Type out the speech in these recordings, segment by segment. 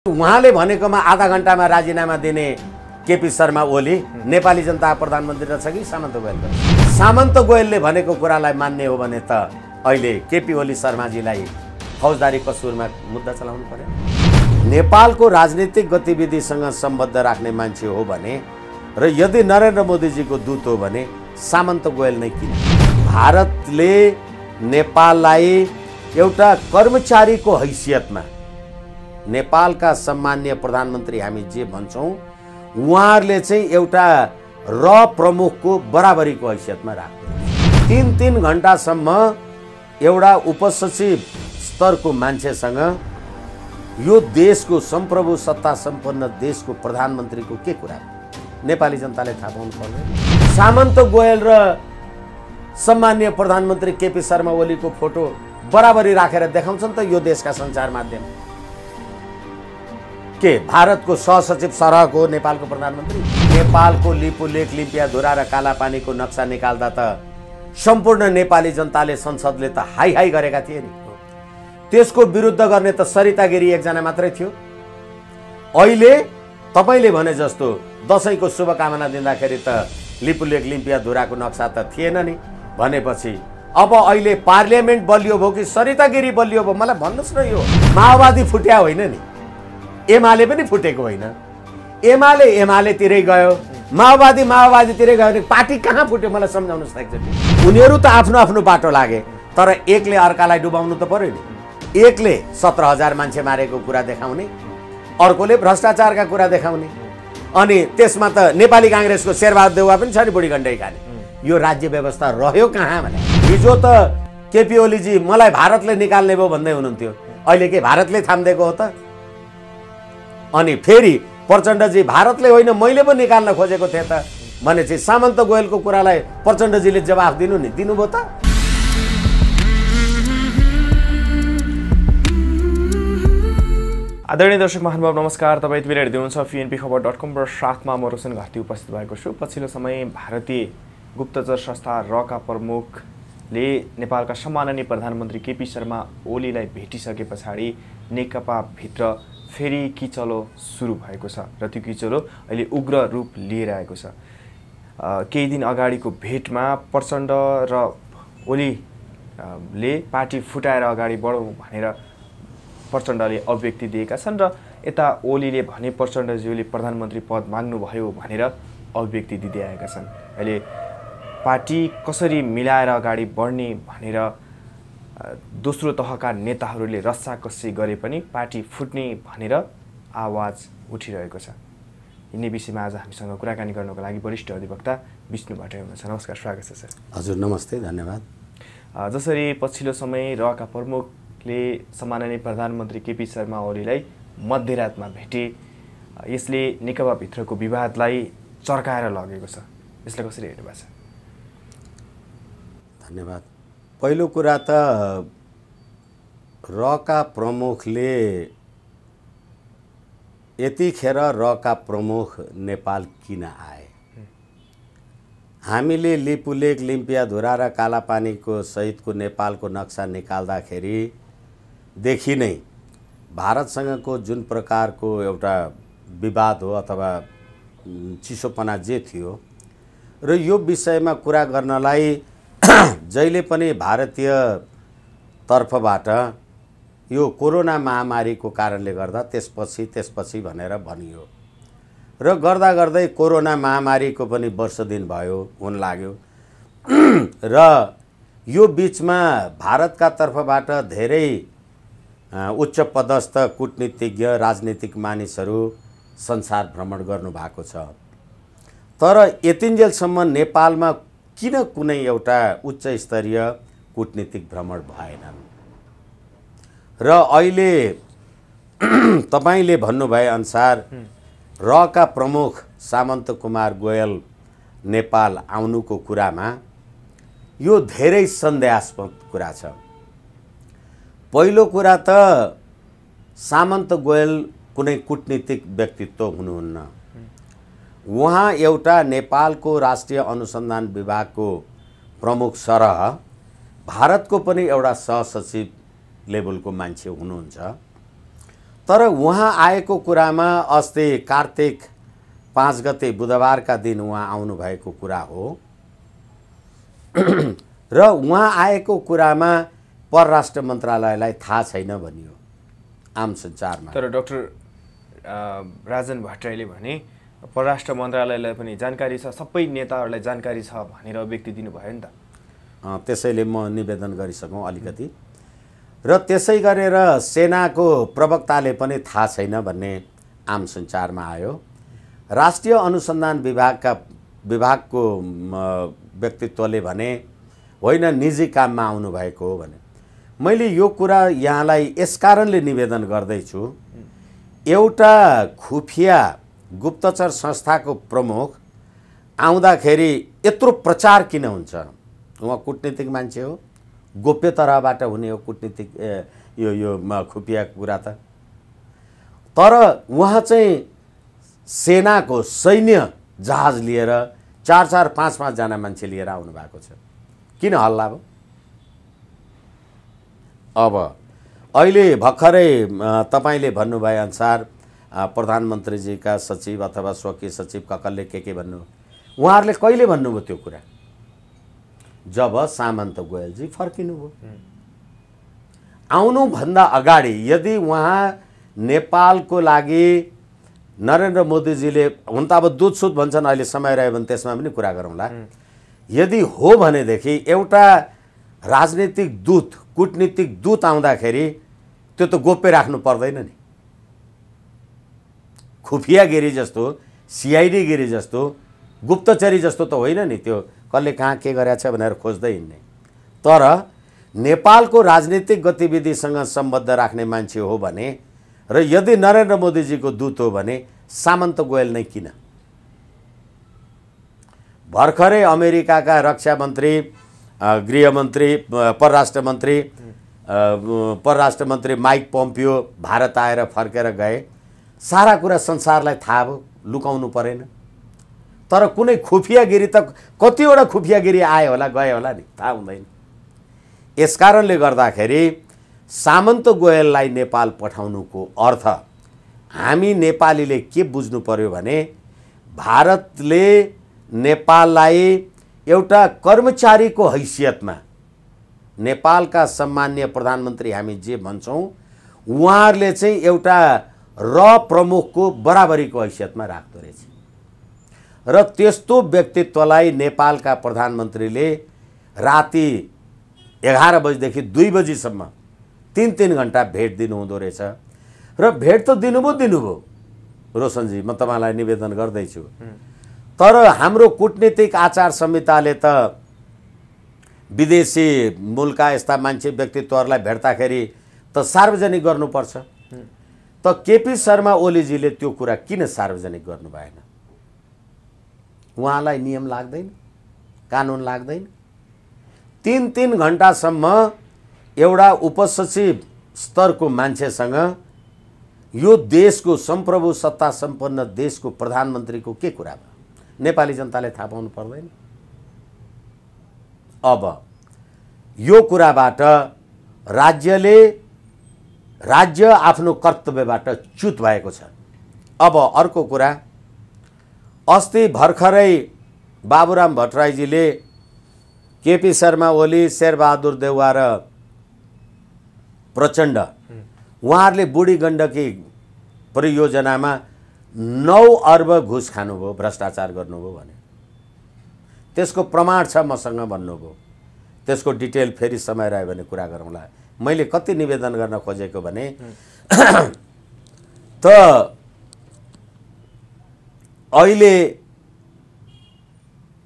उहाँले भनेकोमा आधा घण्टामा राजीनामा दिने केपी शर्मा ओली नेपाली जनता प्रधानमन्त्री रहेछ कि सामन्त गोयल? सामन्त गोयलले भनेको कुरालाई मान्ने हो भने त अहिले केपी ओली शर्माजीलाई फौजदारी कसुरमा मुद्दा चलाउनु पर्यो। नेपालको राजनीतिक गतिविधिसँग सम्बद्ध राख्ने मान्छे हो भने र यदि नरेन्द्र मोदीजीको दूत हो भने सामन्त गोयल नै किन? भारतले नेपाललाई एउटा कर्मचारीको हैसियतमा नेपालका सम्माननीय प्रधानमन्त्री हामी जे भन्छौं उहाँहरूले चाहिँ एउटा प्रमुखको बराबरीको हैसियतमा राख्नु। 3-3 घण्टासम्म एउटा उपसचिव स्तरको मान्छेसँग यो देशको सम्प्रभु सत्ता सम्पन्न देशको प्रधानमन्त्रीको के कुरा नेपाली जनताले थाहा पाउनु पर्यो। सामन्त गोयल र सम्माननीय प्रधानमन्त्री केपी शर्मा ओलीको फोटो बराबरी राखेर देखाउँछन् त यो देशका सञ्चार माध्यम। के भारतको सहसचिव सरहको नेपालको प्रधानमन्त्री? नेपालको लिपुलेख लिम्पियाधुरा र कालापानीको नक्सा निकाल्दा त सम्पूर्ण नेपाली जनताले संसदले त हाई हाई गरेका थिए नि। त्यसको विरुद्ध गर्ने त सरिता गिरी एकजना मात्रै थियो। अहिले तपाईले भने जस्तो दशैंको शुभकामना दिँदाखेरि त लिपुलेख लिम्पियाधुराको नक्सा त थिएन नि भनेपछि अब अहिले पार्लियामेन्ट बलियो भयो कि सरिता गिरी बलियो भयो? मलाई भन्नुस् न। यो माओवादी फुट्या होइन नि, एमाले पनि फुटेको होइन। एमाले तिरै गयो, माओवादीतिरै गयो भने पार्टी कहाँ फुट्यो? मलाई सम्झाउनुस् एकचोटि। उनीहरू त आफ्नो आफ्नो बाटो लागे तर एकले अर्कालाई डुबाउनु त पर्यो नि। एकले 17,000 मान्छे मारेको कुरा देखाउने, अर्कोले भ्रष्टाचारका कुरा देखाउने, अनि त्यसमा त नेपाली कांग्रेसको शेरबहादुर देउवा पनि छ नि बुढी गण्डै खाने। यो राज्य व्यवस्था रह्यो कहाँ भने? हिजो त केपी ओलीजी मलाई भारतले निकाल्ने भयो भन्दै हुनुहुन्थ्यो, अहिले के भारतले थाम्देको हो त? अनि फेरि प्रचण्डजी भारतले होइन मैले पनि निकाल्न खोजेको थिएँ त भनेपछि सामन्त गोयलको कुरालाई प्रचण्डजीले जवाफ दिनु नि, दिनुभयो त? आदरणीय दर्शक महानुभाव नमस्कार। तपाईँ यति बेला हेर्दै हुनुहुन्छ pnpkhabar.com र साथमा म रोशन घाटी उपस्थित भएको छु। पछिल्लो समय भारतीय गुप्तचर संस्था रका प्रमुखले नेपालका सम्माननीय प्रधानमन्त्री केपी शर्मा ओलीलाई भेटिसके पछाडि नेकपा भित्र फेरि किचलो सुरु भएको छ र त्यो किचलो अहिले उग्र रूप लिएर आएको छ। केही दिन अगाडिको भेटमा प्रचण्ड र ओलीले पार्टी फुटाएर अगाडि बढौँ भनेर प्रचण्डले अभिव्यक्ति दिएका छन् र यता ओलीले भने प्रचण्डज्यूले प्रधानमन्त्री पद माग्नुभयो भनेर अभिव्यक्ति दिँदै आएका छन्। अहिले पार्टी कसरी मिलाएर अगाडि बढ्ने भनेर दोस्रो तहका नेताहरूले रस्साकस्सी गरे पनि पार्टी फुट्ने भनेर आवाज उठिरहेको छ। यिनै विषयमा आज हामीसँग कुराकानी गर्नको लागि वरिष्ठ अधिवक्ता विष्णु भट्टराई हुनुहुन्छ। नमस्कार, स्वागत छ सर। हजुर नमस्ते, धन्यवाद। जसरी पछिल्लो समय रका प्रमुखले सम्माननीय प्रधानमन्त्री केपी शर्मा ओलीलाई मध्यरातमा भेटे, यसले नेकपा भित्रको विवादलाई चर्काएर लगेको छ, यसलाई कसरी हेर्नु भएको छ? धन्यवाद। पहिलो कुरा त रका प्रमुखले यतिखेर रका प्रमुख नेपाल किन आए? हामीले लिपुलेख लिम्पियाधुरा र कालापानीको सहितको नेपालको नक्सा निकाल्दाखेरि देखि नै भारतसँगको जुन प्रकारको एउटा विवाद हो अथवा चिसोपना जे थियो र यो विषयमा कुरा गर्नलाई जहिले पनि भारतीय तर्फबाट यो कोरोना महामारीको कारणले गर्दा त्यसपछि भनेर भनियो र गर्दा गर्दै कोरोना महामारीको पनि वर्ष दिन भयो हुन लाग्यो र यो बीचमा भारतका तर्फबाट धेरै उच्च पदस्थ कूटनीतिज्ञ राजनीतिक मानिसहरू संसार भ्रमण गर्नु भएको छ। तर यतिन्जेलसम्म नेपालमा किन कुनै एउटा उच्च स्तरीय कूटनीतिक भ्रमण भएनन् र अहिले तपाईले भन्नुभए अनुसार रका प्रमुख सामन्त कुमार गोयल नेपाल आउनुको कुरामा यो धेरै सन्देहास्पद कुरा छ। पहिलो कुरा त सामन्त गोयल कुनै कूटनीतिक व्यक्तित्व हुनुहुन्न। उहाँ एउटा नेपालको राष्ट्रिय अनुसन्धान विभागको प्रमुख सरह, भारतको पनि एउटा सहसचिव लेभलको मान्छे हुनुहुन्छ। तर उहाँ आएको कुरामा अस्ति कार्तिक 5 गते बुधबारका दिन उहाँ आउनुभएको कुरा हो र उहाँ आएको कुरामा परराष्ट्र मन्त्रालयलाई थाहा छैन भनियो आम सञ्चारमा। तर डाक्टर राजन भट्टराईले भने परराष्ट्र मन्त्रालयलाई पनि जानकारी छ, सबै नेताहरूलाई जानकारी छ भनेर अभिव्यक्ति दिनुभयो नि त। त्यसैले म निवेदन गरिसकौँ अलिकति। र त्यसै गरेर सेनाको प्रवक्ताले पनि थाहा छैन भन्ने आम सञ्चारमा आयो। राष्ट्रिय अनुसन्धान विभागको व्यक्तित्वले भने होइन निजी काममा आउनुभएको हो भने। मैले यो कुरा यहाँलाई यस कारणले निवेदन गर्दैछु, एउटा खुफिया गुप्तचर संस्थाको प्रमुख आउँदाखेरि यत्रो प्रचार किन हुन्छ? उहाँ कूटनीतिक मान्छे हो, गोप्य तरहबाट हुने हो कूटनीतिक यो खुफिया कुरा त। तर उहाँ चाहिँ सेनाको सैन्य जहाज लिएर 4-4, 5-5 जना मान्छे लिएर आउनु भएको छ। किन हल्ला भयो? अब अहिले भर्खरै तपाईले भन्नुभए अनुसार प्रधानमन्त्रीजीका सचिव अथवा स्वकीय सचिव ककलले के भन्नु, उहाँहरूले कहिले भन्नुभयो त्यो कुरा? जब सामन्त गोयलजी फर्किनुभयो। आउनुभन्दा अगाडि यदि उहाँ नेपालको लागि नरेन्द्र मोदीजीले, हुन त अब दुधसुध भन्छन्, अहिले समय रह्यो भने त्यसमा पनि कुरा गरौँला। यदि हो भनेदेखि एउटा राजनीतिक दूत, कूटनीतिक दूत आउँदाखेरि त्यो त गोप्य राख्नु पर्दैन नि। खुफियागिरी जस्तो, सिआइडीगिरी जस्तो, गुप्तचरी जस्तो त होइन नि त्यो, कसले कहाँ के गरेछ भनेर खोज्दै हिँड्ने। तर नेपालको राजनीतिक गतिविधिसँग सम्बद्ध राख्ने मान्छे हो भने र यदि नरेन्द्र मोदीजीको दूत हो भने सामन्त गोयल नै किन? भर्खरै अमेरिकाका रक्षा मन्त्री, गृहमन्त्री, परराष्ट्र मन्त्री माइक पोम्पियो भारत आएर फर्केर गए। सारा कुरा संसारलाई थाहा भयो, लुकाउनु परेन। तर कुनै खुफियागिरी त कतिवटा खुफियागिरी आयो होला गयो होला नि, थाहा हुँदैन। यसकारणले गर्दाखेरि सामन्त गोयललाई नेपाल पठाउनुको अर्थ हामी नेपालीले के बुझ्नु पर्यो भने भारतले नेपाललाई एउटा कर्मचारीको हैसियतमा, नेपालका सम्माननीय प्रधानमन्त्री हामी जे भन्छौँ उहाँहरूले चाहिँ एउटा प्रमुखको बराबरीको हैसियतमा राख्दो रहेछ। र त्यस्तो व्यक्तित्वलाई नेपालका प्रधानमन्त्रीले राति 11 बजेदेखि 2 बजीसम्म 3-3 घण्टा भेट दिनुहुँदो रहेछ। र भेट त दिनुभयो रोशनजी, म तपाईँलाई निवेदन गर्दैछु। तर हाम्रो कूटनीतिक आचार संहिताले त विदेशी मूलका यस्ता मान्छे व्यक्तित्वहरूलाई भेट्दाखेरि त सार्वजनिक गर्नुपर्छ। त केपी शर्मा ओलीजीले त्यो कुरा किन सार्वजनिक गर्नु भएन? उहाँलाई नियम लाग्दैन, कानुन लाग्दैन? 3-3 घण्टासम्म एउटा उपसचिव स्तरको मान्छेसँग यो देशको संप्रभु सत्ता सम्पन्न देशको प्रधानमन्त्रीको के कुरा भयो? नेपाली जनताले थाहा पाउनु पर्दैन? अब यो कुराबाट राज्य आफ्नो कर्तव्यबाट च्युत भएको छ। अब अर्को कुरा, अस्ति भर्खरै बाबुराम भट्टराईजीले केपी शर्मा ओली, शेरबहादुर देउवा र प्रचण्ड उहाँहरूले बुढी गण्डकी परियोजनामा 9 अर्ब घुस खानुभयो, भ्रष्टाचार गर्नुभयो भने त्यसको प्रमाण छ मसँग भन्नुभयो। त्यसको डिटेल फेरि समय रह्यो भने कुरा गरौँला। मैले कति निवेदन गर्न खोजेको भने त अहिले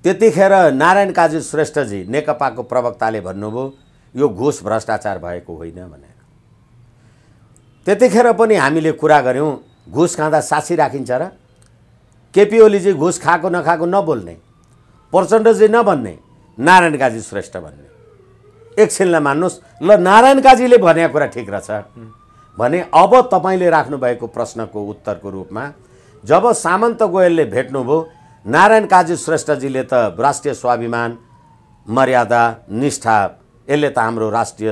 त्यतिखेर नारायण काजी श्रेष्ठजी नेकपाको प्रवक्ताले भन्नुभयो यो घुस भ्रष्टाचार भएको होइन भनेर। त्यतिखेर पनि हामीले कुरा गऱ्यौँ, घुस खाँदा साक्षी राखिन्छ र? केपी ओलीजी घुस खाएको नखाएको नबोल्ने, प्रचण्डजी नभन्ने, नारायण काजी श्रेष्ठ भन्ने। एकछिनलाई मान्नुहोस्, ल नारायण काजीले भनेको कुरा ठिक रहेछ भने अब तपाईँले राख्नुभएको प्रश्नको उत्तरको रूपमा जब सामन्त गोयलले भेट्नुभयो, नारायण काजी श्रेष्ठजीले त राष्ट्रिय स्वाभिमान, मर्यादा, निष्ठा, यसले त हाम्रो राष्ट्रिय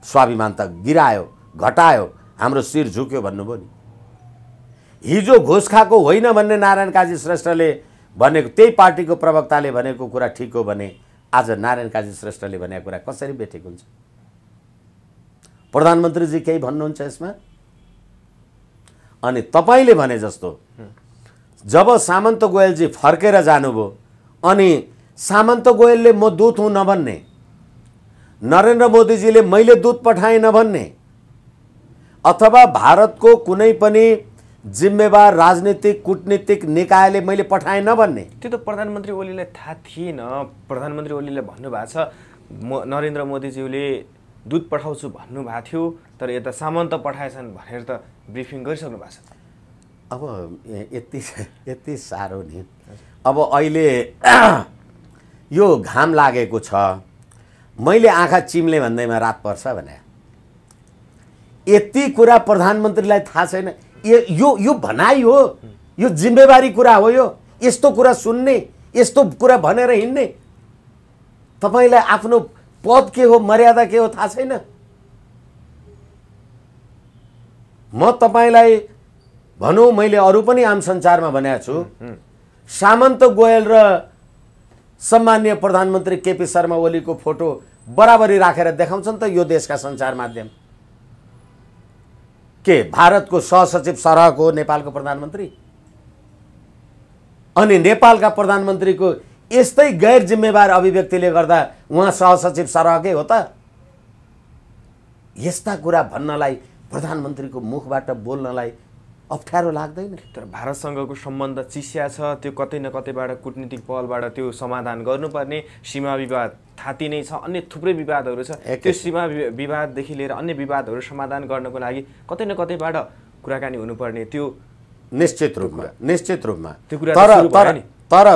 स्वाभिमान त गिरायो, घटायो, हाम्रो शिर झुक्यो भन्नुभयो नि। हिजो घुस खाएको होइन भन्ने नारायण काजी श्रेष्ठले भनेको, त्यही पार्टीको प्रवक्ताले भनेको कुरा ठिक हो भने आज नारायण काजी श्रेष्ठले भनेको कुरा कसरी बेठेको हुन्छ? प्रधानमन्त्रीजी केही भन्नुहुन्छ यसमा? अनि तपाईँले भने जस्तो जब सामन्त गोयलजी फर्केर जानुभयो अनि सामन्त गोयलले म दूत हुँ नभन्ने, नरेन्द्र मोदीजीले मैले दूत पठाएँ नभन्ने, अथवा भारतको कुनै पनि जिम्मेवार राजनीतिक कूटनीतिक निकायले मैले पठाएँ नभन्ने, त्यो त प्रधानमन्त्री ओलीलाई थाहा थिएन। प्रधानमन्त्री ओलीले भन्नुभएको छ नरेन्द्र मोदीज्यूले दूत पठाउँछु भन्नुभएको थियो, तर यता सामन्त पठाएछन् भनेर त ब्रिफिङ गरिसक्नु भएको छ। अब यति साह्रो नि। अब अहिले यो घाम लागेको छ, मैले आँखा चिम्ले भन्दैमा रात पर्छ भने यति कुरा प्रधानमन्त्रीलाई थाहा छैन। यो भनाइ हो, यो जिम्मेवारी कुरा हो। यो यस्तो कुरा सुन्ने, यस्तो कुरा भनेर हिँड्ने, तपाईँलाई आफ्नो पद के हो, मर्यादा के हो थाहा छैन। म तपाईँलाई भनौँ, मैले अरू पनि आम सञ्चारमा भनेको छु, सामन्त गोयल र सम्माननीय प्रधानमन्त्री केपी शर्मा ओलीको फोटो बराबरी राखेर देखाउँछन् त यो देशका सञ्चार माध्यम। के भारतको सहसचिव सरहको नेपालको प्रधानमन्त्री अनि नेपालका प्रधानमन्त्रीको यस्तै गैर जिम्मेवार अभिव्यक्तिले गर्दा उहाँ सहसचिव सरहकै हो त? यस्ता कुरा भन्नलाई प्रधानमन्त्रीको मुखबाट बोल्नलाई अप्ठ्यारो लाग्दैन? तर भारतसँगको सम्बन्ध चिस्या छ, त्यो कतै न कतैबाट कूटनीतिक पहलबाट त्यो समाधान गर्नुपर्ने। सीमा विवाद थाती नै छ, अन्य थुप्रै विवादहरू छ। त्यो सीमा विवाददेखि लिएर अन्य विवादहरू समाधान गर्नको लागि कतै न कतैबाट कुराकानी हुनुपर्ने, त्यो निश्चित रूपमा त्यो कुरा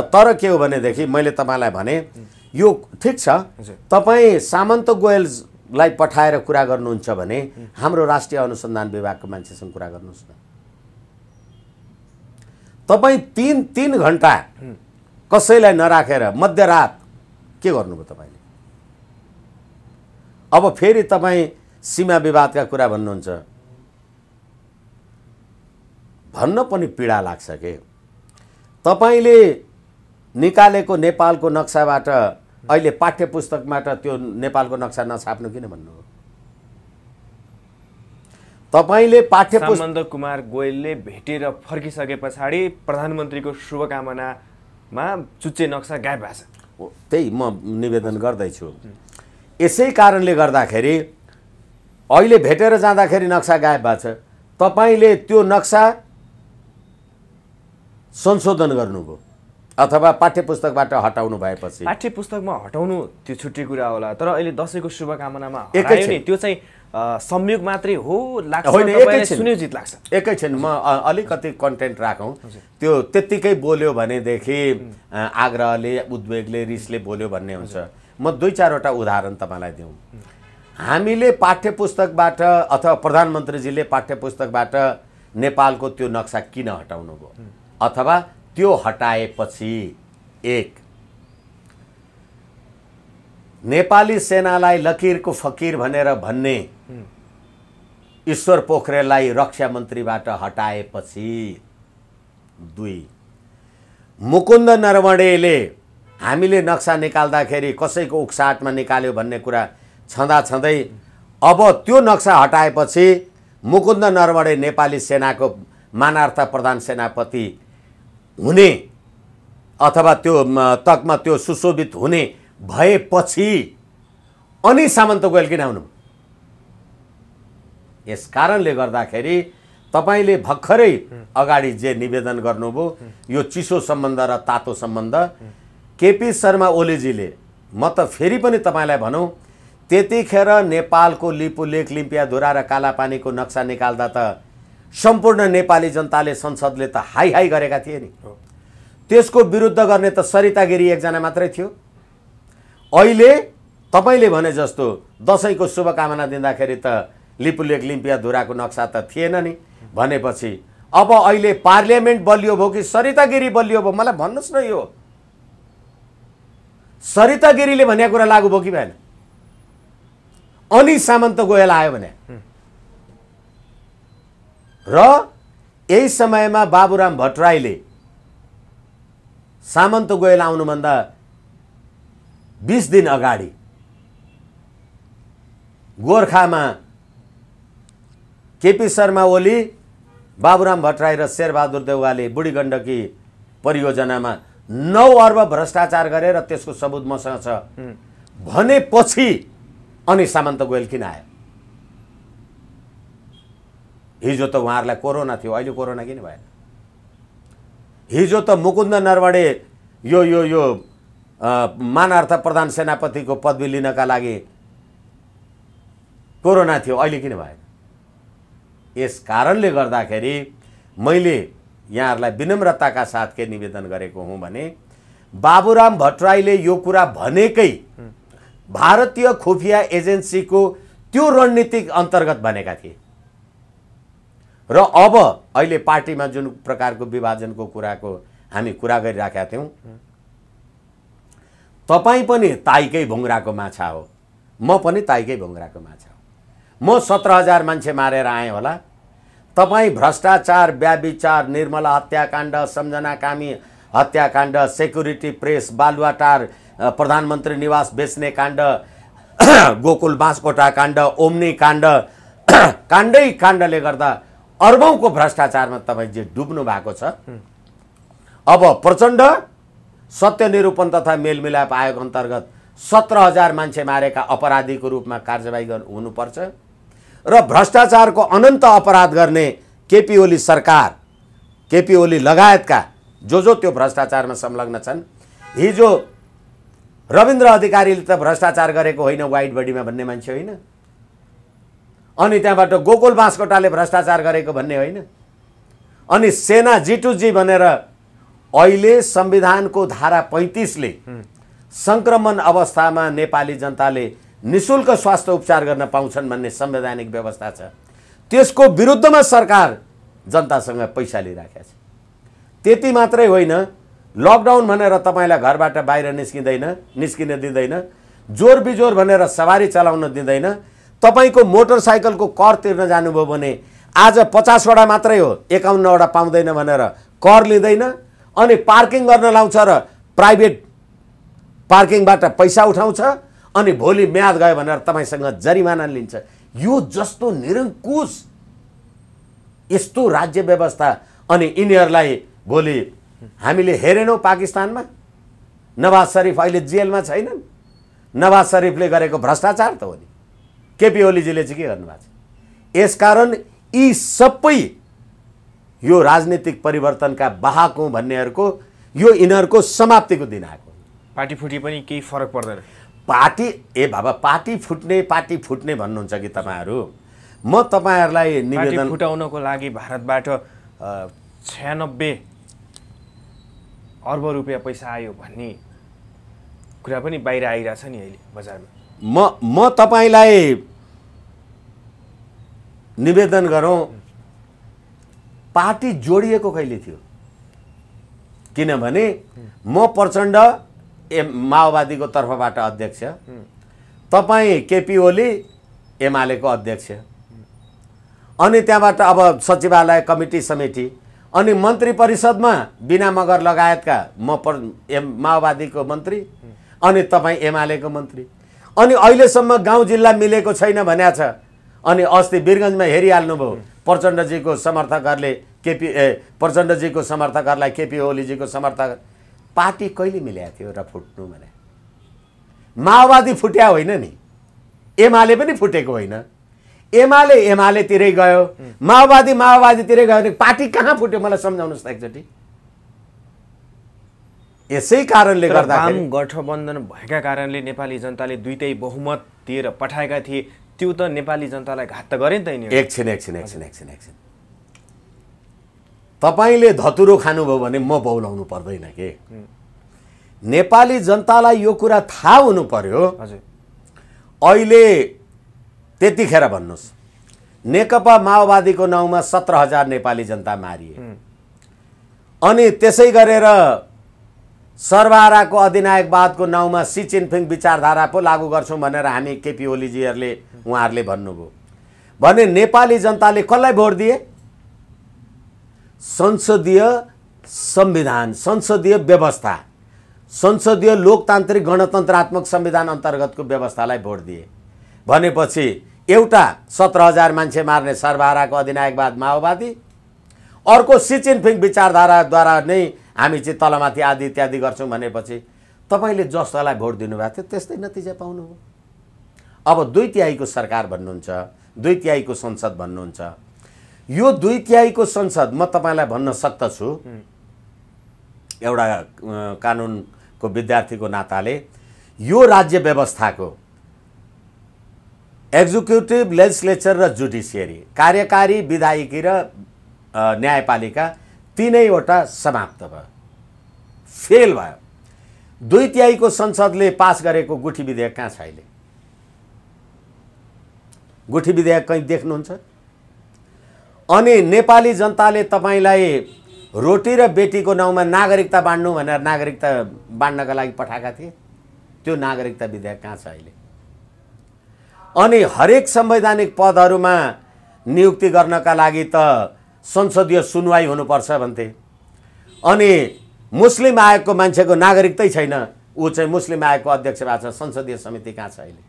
तर के हो भनेदेखि मैले तपाईँलाई भने यो ठिक छ, तपाईँ सामन्त गोयललाई पठाएर कुरा गर्नुहुन्छ भने हाम्रो राष्ट्रिय अनुसन्धान विभागको मान्छेसँग कुरा गर्नुहोस् न। तपाईँ तीन घण्टा कसैलाई नराखेर मध्यरात के गर्नुभयो तपाईँले? अब फेरि तपाईँ सीमा विवादका कुरा भन्नुहुन्छ, भन्न पनि पीडा लाग्छ के। तपाईँले निकालेको नेपालको नक्साबाट अहिले पाठ्य पुस्तकबाट त्यो नेपालको नक्सा नछाप्नु किन भन्नुभयो? तपाईले सामन्त कुमार गोयलले भेटेर फर्किसके पछाडि प्रधानमन्त्रीको शुभकामनामा चुच्चे नक्सा गायब भएको छ। त्यही म निवेदन गर्दैछु। यसै कारणले गर्दाखेरि अहिले भेटेर जाँदाखेरि नक्सा गायब भएको छ। तपाईले त्यो नक्सा संशोधन गर्नुभयो अथवा पाठ्यपुस्तकबाट हटाउनु भएपछि, पाठ्यपुस्तकमा हटाउनु त्यो छुट्टी कुरा होला, तर अहिले दशैंको शुभकामनामा हटायो नि, त्यो चाहिँ संयोग मात्रै हो लाग्छ, तपाईलाई सुनियोजित लाग्छ। एकैछिन म अलिकति कन्टेन्ट राखौँ। त्यो त्यत्तिकै बोल्यो भनेदेखि आग्रहले, उद्वेगले, रिसले बोल्यो भन्ने हुन्छ। म दुई चारवटा उदाहरण तपाईँलाई दिउँ। हामीले पाठ्यपुस्तकबाट अथवा प्रधानमन्त्रीजीले पाठ्यपुस्तकबाट नेपालको त्यो नक्सा किन हटाउनु भयो अथवा त्यो हटाएपछि, एक, नेपाली सेनालाई लकीरको फकीर भनेर भन्ने ईश्वर पोखरेललाई रक्षा मन्त्रीबाट हटाएपछि, दुई, मुकुन्द नरवणेले हामीले नक्सा निकाल्दाखेरि कसैको उक्साटमा निकाल्यो भन्ने कुरा छँदै अब त्यो नक्सा हटाएपछि मुकुन्द नरवणे नेपाली सेनाको मानार्थ प्रधान सेनापति हुने अथवा त्यो तकमा त्यो सुशोभित हुने भएपछि अनि सामन्त गोयल किन आउनु? यस कारणले गर्दाखेरि तपाईले भर्खरै अगाडि जे निवेदन गर्नुभयो, यो चिसो सम्बन्ध र तातो सम्बन्ध, केपी शर्मा ओलीजीले, म त फेरि पनि तपाईलाई भनौँ, त्यतिखेर नेपालको लिपुलेख, लिम्पियाधुरा र कालापानीको नक्सा निकाल्दा त सम्पूर्ण नेपाली जनताले, संसदले त हाई हाई गरेका थिए नि। त्यसको विरुद्ध गर्ने त सरिता गिरी एकजना मात्रै थियो। अहिले तपाईले भने जस्तो दशैंको शुभकामना दिँदाखेरि त लिपुलेख, लिम्पियाधुराको नक्सा त थिएन नि भनेपछि अब अहिले पार्लियामेन्ट बलियो भयो कि सरिता गिरी बलियो भयो? मलाई भन्नुहोस् न, यो सरिता गिरीले भनेको कुरा लागू भयो कि भएन? अनि सामन्त गोयल आयो भने र यही समयमा बाबुराम भट्टराईले सामन्त गोयल आउनुभन्दा 20 दिन अगाडि गोर्खामा केपी शर्मा ओली, बाबुराम भट्टराई र शेरबहादुर देउवाले बुढी गण्डकी परियोजनामा 9 अर्ब भ्रष्टाचार गरे र त्यसको सबुत मसँग छ भनेपछि अनि सामन्त गोयल किन आयो? हिजो त उहाँहरूलाई कोरोना थियो, अहिले कोरोना किन भएन? हिजो त मुकुन्द नरवणे यो मानार्थ प्रधान सेनापतिको पदवी लिनका लागि कोरोना थियो, अहिले किन भएन? यस कारणले गर्दाखेरि मैले यहाँहरूलाई विनम्रताका साथ के निवेदन गरेको हुँ भने बाबुराम भट्टराईले यो कुरा भनेकै भारतीय खुफिया एजेन्सीको त्यो रणनीतिक अन्तर्गत भनेका थिए र अब अहिले पार्टीमा जुन प्रकारको विभाजनको कुराको हामी कुरा गरिराखेका थियौँ, तपाईँ पनि ताईकै भुङ्राको माछा हो, म पनि ताईकै भुङ्राको माछा हो। म 17,000 मान्छे मारेर आएँ होला, तपाईँ भ्रष्टाचार, व्याभिचार, निर्मला हत्याकाण्ड, सम्झना कामी हत्याकाण्ड, सेक्युरिटी प्रेस, बालुवाटार, प्रधानमन्त्री निवास बेच्ने काण्ड, गोकुल बाँसकोटा काण्ड, ओम्नी काण्ड, काण्डै काण्डले गर्दा अर्बौंको भ्रष्टाचारमा तपाईँ जे डुब्नु भएको छ। अब प्रचण्ड सत्य निरूपण तथा मेलमिलाप आयोग अन्तर्गत 17,000 मान्छे मारेका अपराधीको रूपमा कार्यवाही हुनुपर्छ र भ्रष्टाचारको अनन्त अपराध गर्ने केपी ओली सरकार, केपी ओली लगायतका जो त्यो भ्रष्टाचारमा संलग्न छन्। हिजो रविन्द्र अधिकारीले त भ्रष्टाचार गरेको होइन वाइट बडीमा भन्ने मान्छे होइन, अनि त्यहाँबाट गोकुल बाँसकोटाले भ्रष्टाचार गरेको भन्ने होइन, अनि सेना G2G भनेर अहिले संविधानको धारा 35ले संक्रमण अवस्थामा नेपाली जनताले निशुल्क स्वास्थ्य उपचार गर्न पाउँछन् भन्ने संवैधानिक व्यवस्था छ, त्यसको विरुद्धमा सरकार जनतासँग पैसा लिइराखेको छ। त्यति मात्रै होइन, लकडाउन भनेर तपाईँलाई घरबाट बाहिर निस्किन दिँदैन, जोर बिजोर भनेर सवारी चलाउन दिँदैन, तपाईँको मोटरसाइकलको कर तिर्न जानुभयो भने आज 50 वटा मात्रै हो, 51 वटा पाउँदैन भनेर कर लिँदैन, अनि पार्किङ गर्न लाउँछ र प्राइभेट पार्किङबाट पैसा उठाउँछ, अनि भोलि म्याद गयो भनेर तपाईँसँग जरिमाना लिन्छ। यो जस्तो निरङ्कुश यस्तो राज्य व्यवस्था, अनि यिनीहरूलाई भोलि हामीले हेरेनौँ पाकिस्तानमा नवाज शरीफ अहिले जेलमा छैनन्, नवाज शरीफले गरेको भ्रष्टाचार त हो नि, केपी ओलीजीले चाहिँ के गर्नुभएको छ? यसकारण यी सबै यो राजनीतिक परिवर्तनका वाहक हुँ भन्नेहरूको यो यिनीहरूको समाप्तिको दिन आएको। पार्टी फुटी पनि केही फरक पर्दैन। पार्टी बाबा पार्टी फुट्ने भन्नुहुन्छ कि तपाईँहरू? म तपाईँहरूलाई निवेदन फुटाउनको लागि भारतबाट 96 अर्ब रुपियाँ पैसा आयो भन्ने कुरा पनि बाहिर आइरहेछ नि अहिले बजारमा। म तपाईँलाई निवेदन गरौँ, पार्टी जोडिएको कहिले थियो? किनभने म प्रचण्ड माओवादीको तर्फबाट अध्यक्ष, तपाईँ केपी ओली एमालेको अध्यक्ष, अनि त्यहाँबाट अब सचिवालय कमिटी समिति, अनि मन्त्री परिषदमा बिना मगर लगायतका माओवादीको मन्त्री, अनि तपाईँ एमालेको मन्त्री, अनि अहिलेसम्म गाउँ जिल्ला मिलेको छैन भनेको छ। अनि अस्ति वीरगञ्जमा हेरिहाल्नुभयो, प्रचण्डजीको समर्थकहरूले प्रचण्डजीको समर्थकहरूलाई केपी ओलीजीको समर्थक। पार्टी कहिले मिलेको थियो र फुट्नु भने? माओवादी फुट्या होइन नि, एमाले पनि फुटेको होइन। एमालेतिरै गयो, माओवादीतिरै गयो भने पार्टी कहाँ फुट्यो? मलाई सम्झाउनुहोस् त एकचोटि। यसै कारणले गर्दा वाम गठबन्धन भएका कारणले नेपाली जनताले दुईटै बहुमत दिएर पठाएका थिए, त्यो त नेपाली जनतालाई घात त गरे नि त नि। एकछिन तपाईँले धतुरो खानुभयो भने म बौलाउनु पर्दैन के? नेपाली जनतालाई यो कुरा थाहा हुनु पर्यो। हजुर, अहिले त्यतिखेर भन्नुहोस्, नेकपा माओवादीको नाउँमा 17,000 नेपाली जनता मारिए, अनि त्यसै गरेर सर्वहाराको अधिनायकवादको नाउँमा सी चिनफिङ विचारधारा पो लागू गर्छौँ भनेर हामी केपी ओलीजीहरूले उहाँहरूले भन्नुभयो भने नेपाली जनताले कसलाई भोट दिए? संसदीय संविधान, संसदीय व्यवस्था, संसदीय लोकतान्त्रिक गणतन्त्रात्मक संविधान अन्तर्गतको व्यवस्थालाई भोट दिए भनेपछि एउटा 17,000 मान्छे मार्ने सर्वहाराको अधिनायकवाद माओवादी, अर्को सी जिनपिङ विचारधाराद्वारा नै हामी चाहिँ तलमाथि आदि इत्यादि गर्छौँ भनेपछि तपाईँले जसलाई भोट दिनुभएको थियो त्यस्तै नतिजा पाउनुभयो। अब 2/3 सरकार भन्नुहुन्छ, 2/3 संसद भन्नुहुन्छ। यो 2/3 संसद म तपाईँलाई भन्न सक्दछु एउटा कानुनको विद्यार्थीको नाताले, यो राज्य व्यवस्थाको एक्जिक्युटिभ, लेजिस्लेचर र जुडिसियरी, कार्यकारी, विधायिकी र न्यायपालिका तीनैवटा समाप्त भयो, फेल भयो। 2/3 संसदले पास गरेको गुठी विधेयक कहाँ छ अहिले? गुठी विधेयक कहीँ देख्नुहुन्छ? अनि नेपाली जनताले तपाईँलाई रोटी र बेटीको नाउँमा नागरिकता बाँड्नु भनेर नागरिकता बाँड्नका लागि पठाएका थिए, त्यो नागरिकता विधेयक कहाँ छ अहिले? अनि हरेक संवैधानिक पदहरूमा नियुक्ति गर्नका लागि त संसदीय सुनवाई हुनुपर्छ भन्थे, अनि मुस्लिम आयोगको मान्छेको नागरिकतै छैन, ऊ चाहिँ मुस्लिम आयोगको अध्यक्ष भएको छ, संसदीय समिति कहाँ छ अहिले?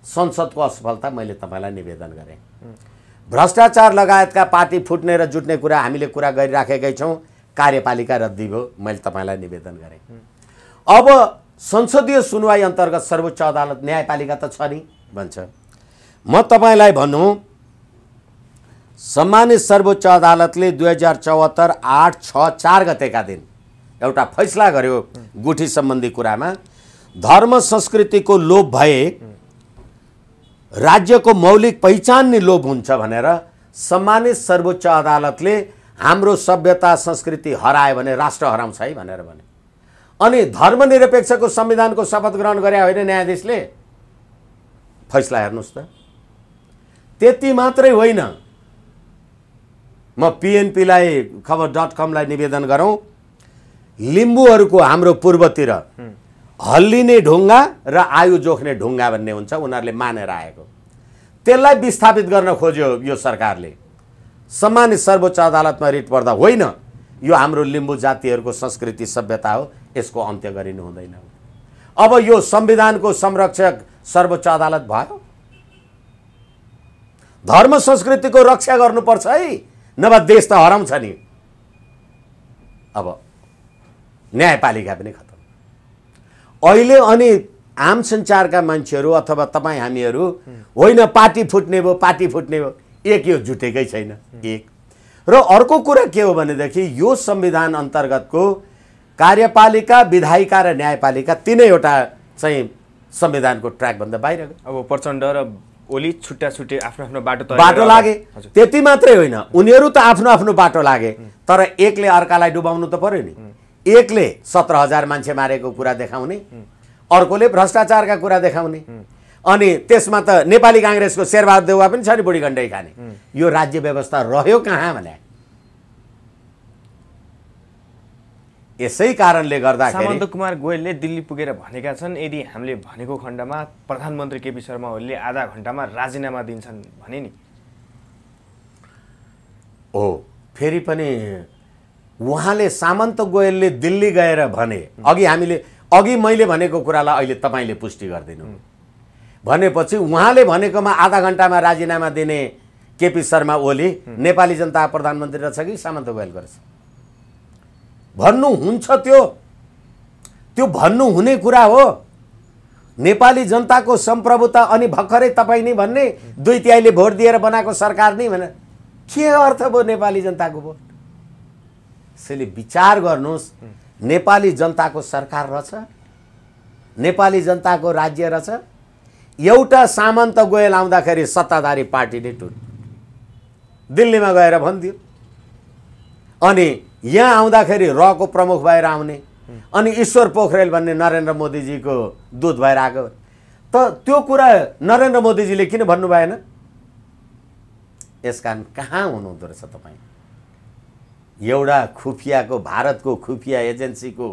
संसदको असफलता मैले तपाईँलाई निवेदन गरेँ। भ्रष्टाचार लगायतका पार्टी फुट्ने र जुट्ने कुरा हामीले कुरा गरिराखेकै छौँ, कार्यपालिका रद्दी भयो, मैले तपाईँलाई निवेदन गरेँ। अब संसदीय सुनवाई अन्तर्गत सर्वोच्च अदालत, न्यायपालिका त छ नि भन्छ। म तपाईँलाई भनौँ, सम्मानित सर्वोच्च अदालतले 2074 8 6 4 गतेका दिन एउटा फैसला गर्यो गुठी सम्बन्धी कुरामा। धर्म संस्कृतिको लोभ भए राज्यको मौलिक पहिचान नि लोभ हुन्छ भनेर सम्मानित सर्वोच्च अदालतले हाम्रो सभ्यता संस्कृति हरायो भने राष्ट्र हराउँछ है भनेर भने। अनि धर्मनिरपेक्षको संविधानको शपथ ग्रहण गरे होइन न्यायाधीशले? फैसला हेर्नुहोस् त। त्यति मात्रै होइन, म PNP-लाई खबर.com-लाई निवेदन गरौँ, लिम्बूहरूको हाम्रो पूर्वतिर हल्लिने ढुङ्गा र आयु जोख्ने ढुङ्गा भन्ने हुन्छ, उनीहरूले मानेर आएको, त्यसलाई विस्थापित गर्न खोज्यो यो सरकारले। सम्मानित सर्वोच्च अदालतमा रिट पर्दा होइन, यो हाम्रो लिम्बू जातिहरूको संस्कृति सभ्यता हो, यसको अन्त्य गरिनु हुँदैन। अब यो संविधानको संरक्षक सर्वोच्च अदालत भयो। धर्म संस्कृतिको रक्षा गर्नुपर्छ है, नभए देश त हराउँछ नि। अब न्यायपालिका पनि खतम अहिले। अनि आम सञ्चारका मान्छेहरू अथवा तपाईँ हामीहरू होइन पार्टी फुट्ने भयो, पार्टी फुट्ने भयो, एक यो जुटेकै छैन एक। र अर्को कुरा के हो भनेदेखि यो संविधान अन्तर्गतको कार्यपालिका, विधायिका र न्यायपालिका तीनैवटा चाहिँ संविधानको ट्र्याकभन्दा बाहिर गयो। अब प्रचण्ड र ओली छुट्टा छुट्टै आफ्नो आफ्नो बाटो लागे। त्यति मात्रै होइन, उनीहरू त आफ्नो आफ्नो बाटो लागे, तर एकले अर्कालाई डुबाउनु त पर्यो नि। एकले 17,000 मान्छे मारेको कुरा देखाउने, अर्कोले भ्रष्टाचारका कुरा देखाउने, अनि त्यसमा त नेपाली काङ्ग्रेसको शेरबहादुर देउवा पनि छ नि बुढी गण्डै खाने। यो राज्य व्यवस्था रह्यो कहाँ भने? यसै कारणले गर्दाखेरि सामन्त कुमार गोयलले दिल्ली पुगेर भनेका छन्, यदि हामीले भनेको खण्डमा प्रधानमन्त्री केपी शर्मा ओलीले आधा घण्टामा राजीनामा दिन्छन् भने नि। हो, फेरि पनि उहाँले सामन्त गोयलले दिल्ली गएर भने, अघि मैले भनेको कुरालाई अहिले तपाईँले पुष्टि गरिदिनु भनेपछि उहाँले भनेकोमा आधा घण्टामा राजीनामा दिने केपी शर्मा ओली नेपाली जनता प्रधानमन्त्री रहेछ कि सामन्त गोयलको रहेछ? भन्नुहुन्छ त्यो भन्नु हुने कुरा हो। नेपाली जनताको सम्प्रभुता अनि भर्खरै तपाईँ नि भन्ने 2/3 भोट दिएर बनाएको सरकार नि भने के अर्थ भयो नेपाली जनताको भोट? यसैले विचार गर्नुहोस्, नेपाली जनताको सरकार रहेछ, नेपाली जनताको राज्य रहेछ। एउटा सामन्त गोयल आउँदाखेरि सत्ताधारी पार्टीले दिल्लीमा गएर भनिदियो, अनि यहाँ आउँदाखेरि रको प्रमुख भएर आउने, अनि ईश्वर पोखरेल भन्ने नरेन्द्र मोदीजीको दूत भएर आएको। त त्यो कुरा नरेन्द्र मोदीजीले किन भन्नु भएन? यसकारण कहाँ हुनुहुँदो रहेछ तपाईँ? एउटा खुफियाको, भारतको खुफिया एजेन्सीको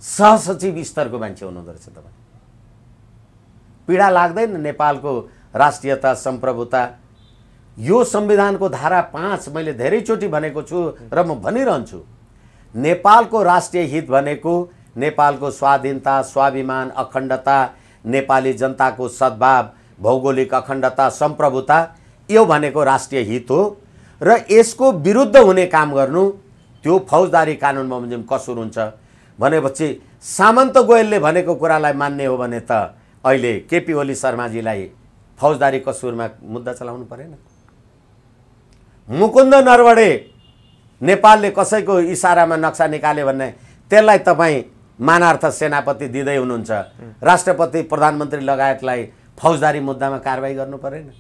सहसचिव स्तरको मान्छे हुनुहुँदो रहेछ तपाईँ। पीडा लाग्दैन नेपालको राष्ट्रियता, सम्प्रभुता यो संविधानको धारा 5 मैले धेरैचोटि भनेको छु र म भनिरहन्छु, नेपालको राष्ट्रिय हित भनेको नेपालको स्वाधीनता, स्वाभिमान, अखण्डता, नेपाली जनताको सद्भाव, भौगोलिक अखण्डता, सम्प्रभुता, यो भनेको राष्ट्रिय हित हो र यसको विरुद्ध हुने काम गर्नु त्यो फौजदारी कानुन बमोजिम कसुर हुन्छ भनेपछि सामन्त गोयलले भनेको कुरालाई मान्ने हो भने त अहिले केपी ओली शर्माजीलाई फौजदारी कसुरमा मुद्दा चलाउनु परेन। मुकुन्द नरवडे नेपालले कसैको इसारामा नक्सा निकाल्यो भने त्यसलाई तपाईँ मानार्थ सेनापति दिँदै हुनुहुन्छ, राष्ट्रपति प्रधानमन्त्री लगायतलाई फौजदारी मुद्दामा कारबाही गर्नु परेन।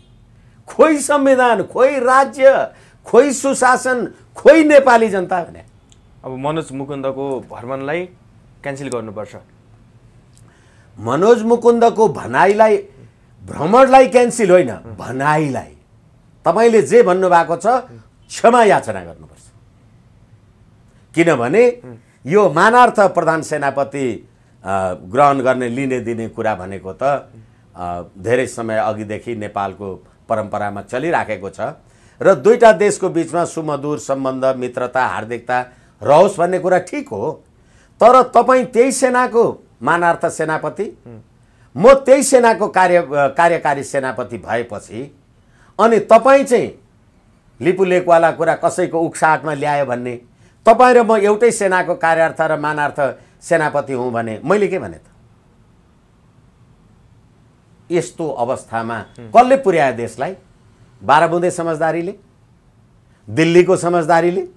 खोइ संविधान, खोइ राज्य, खोइ सुशासन, खोइ नेपाली जनता भने। अब मनोज मुकुन्दको भ्रमणलाई क्यान्सल गर्नुपर्छ। मनोज मुकुन्दको भनाइलाई, भ्रमणलाई क्यान्सल होइन, भनाइलाई तपाईँले जे भन्नुभएको छ क्षमा याचना गर्नुपर्छ। किनभने यो मानार्थ प्रधान सेनापति ग्रहण गर्ने लिने दिने कुरा भनेको त धेरै समय अघिदेखि नेपालको परम्परामा चलिराखेको छ र दुईटा देशको बीचमा सुमधुर सम्बन्ध, मित्रता, हार्दिकता रहोस् भन्ने कुरा ठिक हो। तर तपाईँ त्यही सेनाको मानार्थ सेनापति, म त्यही सेनाको कार्यकारी सेनापति भएपछि अनि तपाईँ चाहिँ लिपुलेकवाला कुरा कसैको उक्साहटमा ल्यायो भन्ने, तपाईँ र म एउटै सेनाको कार्यार्थ र मानार्थ सेनापति हुँ भने मैले के भने त? यस्तो अवस्थामा कसले पुर्यायो देशलाई? बाह्रबुँदे समझदारीले, दिल्लीको समझदारीले।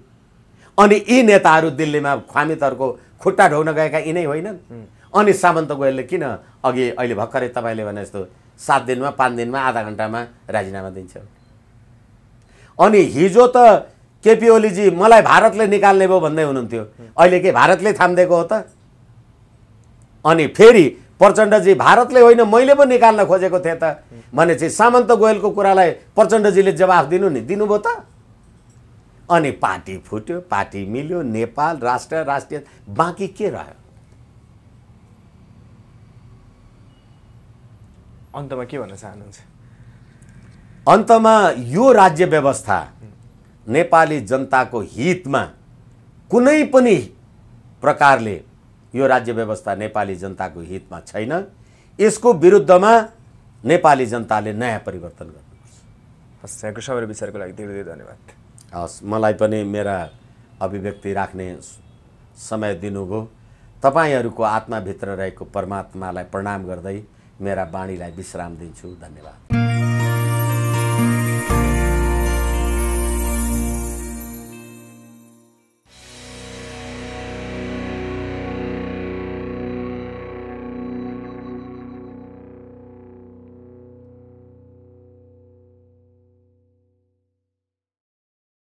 अनि यी नेताहरू दिल्लीमा ख्वामितहरूको खुट्टा ढोग्न गएका यिनै होइनन्? अनि सामन्त गोयलले किन अघि अहिले भर्खरै तपाईँले भने जस्तो 7 दिनमा, 5 दिनमा, आधा घन्टामा राजीनामा दिन्छ? अनि हिजो त केपी ओलीजी मलाई भारतले निकाल्ने भयो भन्दै हुनुहुन्थ्यो, अहिले के भारतले थामिदिएको हो त? अनि फेरि प्रचण्डजी भारतले होइन मैले पो निकाल्न खोजेको थिएँ त भनेपछि सामन्त गोयलको कुरालाई प्रचण्डजीले जवाफ दिनु नि, दिनुभयो त? अनि पार्टी फुट्यो, पार्टी मिल्यो, नेपाल राष्ट्र, राष्ट्रिय, बाँकी के रह्यो? अन्तमा के भन्न चाहनुहुन्छ? अन्तमा यो राज्य व्यवस्था नेपाली जनताको हितमा कुनै पनि प्रकारले यो राज्य व्यवस्था नेपाली जनताको हितमा छैन। यसको विरुद्धमा नेपाली जनताले नयाँ परिवर्तन गर्नुपर्छ। हस्, यहाँको समय र विचारको लागि धेरै धेरै धन्यवाद। हस्, मलाई पनि मेरा अभिव्यक्ति राख्ने समय दिनुभयो। तपाईँहरूको आत्माभित्र रहेको परमात्मालाई प्रणाम गर्दै मेरा बाणीलाई विश्राम दिन्छु। धन्यवाद।